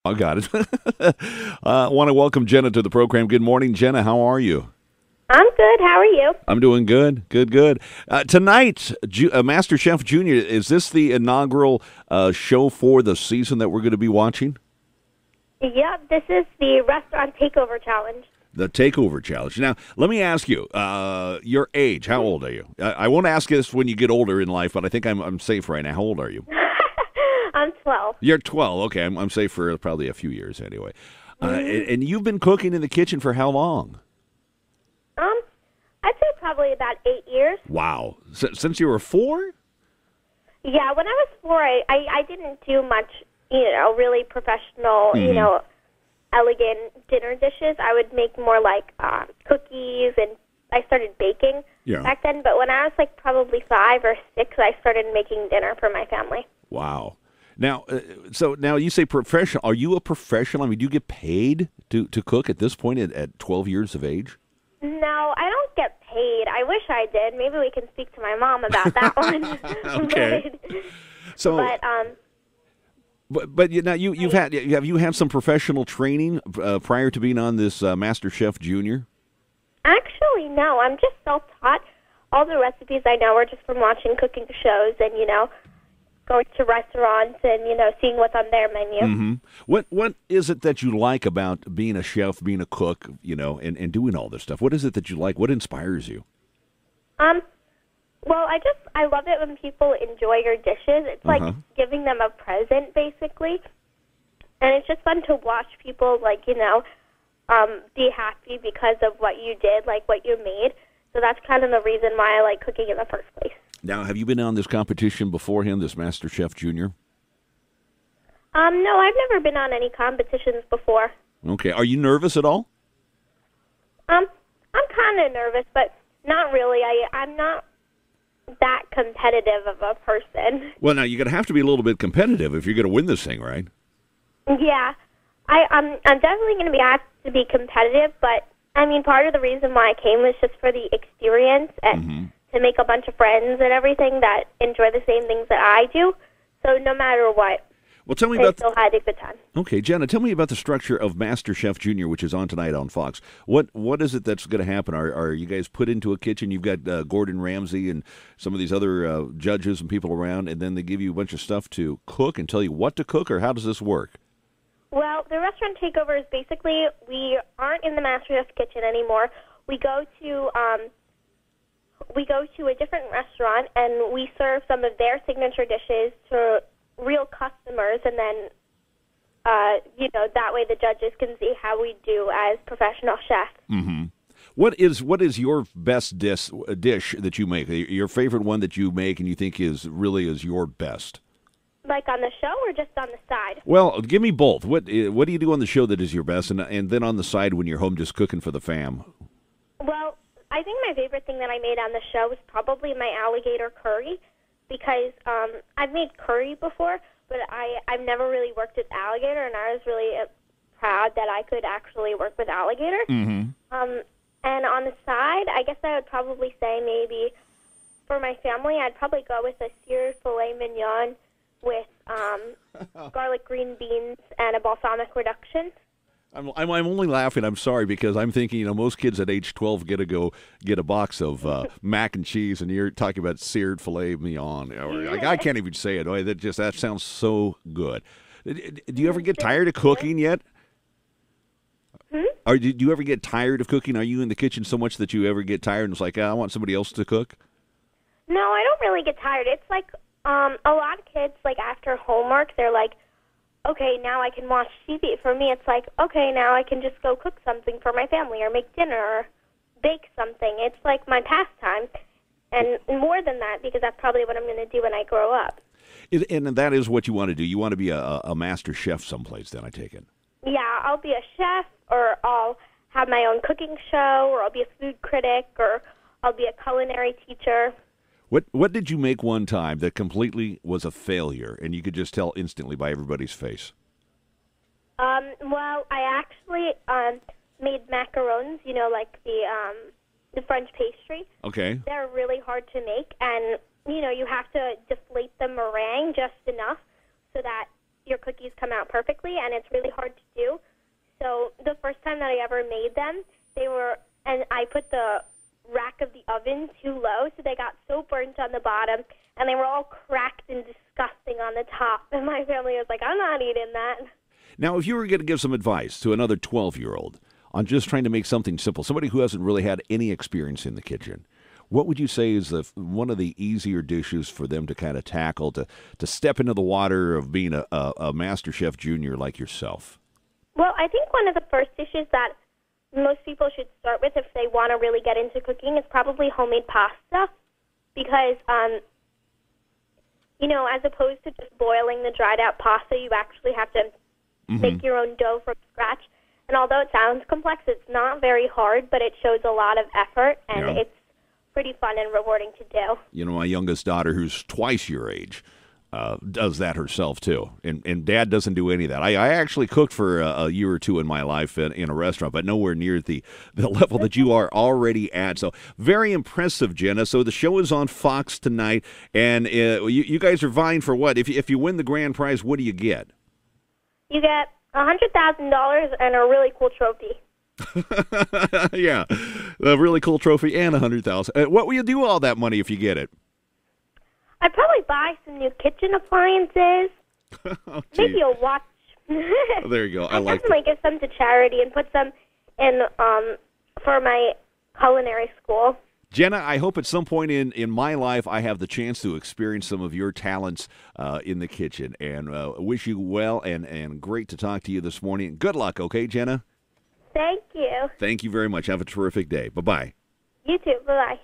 I got it. I want to welcome Jenna to the program. Good morning, Jenna. How are you? I'm good. How are you? I'm doing good. Good. Tonight, MasterChef Junior, is this the inaugural show for the season that we're going to be watching? Yep, this is the restaurant takeover challenge. The Takeover Challenge. Now, let me ask you, your age. How old are you? I won't ask this when you get older in life, but I think I'm safe right now. How old are you? I'm 12. You're 12. Okay, I'm safe for probably a few years anyway. And you've been cooking in the kitchen for how long? I'd say probably about 8 years. Wow. Since you were 4? Yeah, when I was 4, I didn't do much, really professional, elegant dinner dishes. I would make more like cookies, and I started baking back then. But when I was like probably 5 or 6, I started making dinner for my family. Wow. Now, so now you say professional. Are you a professional? I mean, do you get paid to cook at this point at 12 years of age? No, I don't get paid. I wish I did. Maybe we can speak to my mom about that one. Okay. But have you had some professional training prior to being on this MasterChef Junior? Actually, no. I'm just self-taught. All the recipes I know are just from watching cooking shows and, going to restaurants and, seeing what's on their menu. Mm-hmm. What is it that you like about being a chef, being a cook, and doing all this stuff? What is it that you like? What inspires you? Well, I love it when people enjoy your dishes. It's like giving them a present, basically. And it's just fun to watch people, be happy because of what you did, like what you made. So that's kind of the reason why I like cooking in the first place. Now, have you been on this competition beforehand, this MasterChef Junior? No, I've never been on any competitions before. Okay. Are you nervous at all? I'm kind of nervous, but not really. I'm not that competitive of a person. Well, now, you're going to have to be a little bit competitive if you're going to win this thing, right? Yeah. I'm definitely going to have to be competitive, but, I mean, part of the reason why I came was just for the experience and to make a bunch of friends and everything that enjoy the same things that I do. So no matter what, well, tell me I still had a good time. Okay, Jenna, tell me about the structure of MasterChef Junior, which is on tonight on Fox. What is it that's going to happen? Are you guys put into a kitchen? You've got Gordon Ramsay and some of these other judges and people around, and then they give you a bunch of stuff to cook and tell you what to cook, or how does this work? Well, the restaurant takeover is basically we aren't in the MasterChef kitchen anymore. We go to a different restaurant, and we serve some of their signature dishes to real customers, and then, that way the judges can see how we do as professional chefs. Mm-hmm. What is your best dish that you make? Your favorite one that you make and you think is your best? Like on the show or just on the side? Well, give me both. What do you do on the show that is your best, and then on the side when you're home just cooking for the fam? Well, I think my favorite thing that I made on the show was probably my alligator curry, because I've made curry before, but I've never really worked with alligator, and I was really proud that I could actually work with alligator. Mm-hmm. And on the side, I guess I would probably say maybe for my family, I'd probably go with a seared filet mignon with garlic green beans and a balsamic reduction. I'm only laughing. I'm sorry, because I'm thinking, most kids at age 12 get to go get a box of mac and cheese, and you're talking about seared filet mignon. I can't even say it. That sounds so good. Do you ever get tired of cooking yet? Or do you ever get tired of cooking? Are you in the kitchen so much that you ever get tired and it's like, I want somebody else to cook? No, I don't really get tired. It's like a lot of kids, like after homework, they're like, okay, now I can watch TV. For me, it's like, okay, now I can just go cook something for my family or make dinner or bake something. It's like my pastime, and more than that, because that's probably what I'm going to do when I grow up. And that is what you want to do. You want to be a master chef someplace, then, I take it. Yeah, I'll be a chef, or I'll have my own cooking show, or I'll be a food critic, or I'll be a culinary teacher. What did you make one time that completely was a failure, and you could just tell instantly by everybody's face? Well, I actually made macarons, like the French pastry. Okay. They're really hard to make, and, you have to deflate the meringue just enough so that your cookies come out perfectly, and it's really hard to do. So the first time that I ever made them, and I put the rack of the oven too low, so they got so burnt on the bottom, and they were all cracked and disgusting on the top. And my family was like, I'm not eating that. Now, if you were going to give some advice to another 12-year-old on just trying to make something simple, somebody who hasn't really had any experience in the kitchen, what would you say is one of the easier dishes for them to kind of tackle, to step into the water of being a Masterchef Junior like yourself? Well, I think one of the first dishes that most people should start with if they want to really get into cooking is probably homemade pasta, because, as opposed to just boiling the dried out pasta, you actually have to make your own dough from scratch. And although it sounds complex, it's not very hard, but it shows a lot of effort, and it's pretty fun and rewarding to do. You know, my youngest daughter, who's twice your age, does that herself too, and Dad doesn't do any of that. I actually cooked for a year or two in my life in a restaurant, but nowhere near the level that you are already at. So very impressive, Jenna. So the show is on Fox tonight, and you guys are vying for what? If you win the grand prize, what do you get? You get $100,000 and a really cool trophy. Yeah, a really cool trophy and $100,000. What will you do with all that money if you get it? I'd probably buy some new kitchen appliances. Oh, maybe a watch. There you go. I like definitely give some to charity and put some in for my culinary school. Jenna, I hope at some point in my life I have the chance to experience some of your talents in the kitchen. And wish you well, and great to talk to you this morning. Good luck, okay, Jenna? Thank you. Thank you very much. Have a terrific day. Bye-bye. You too. Bye-bye.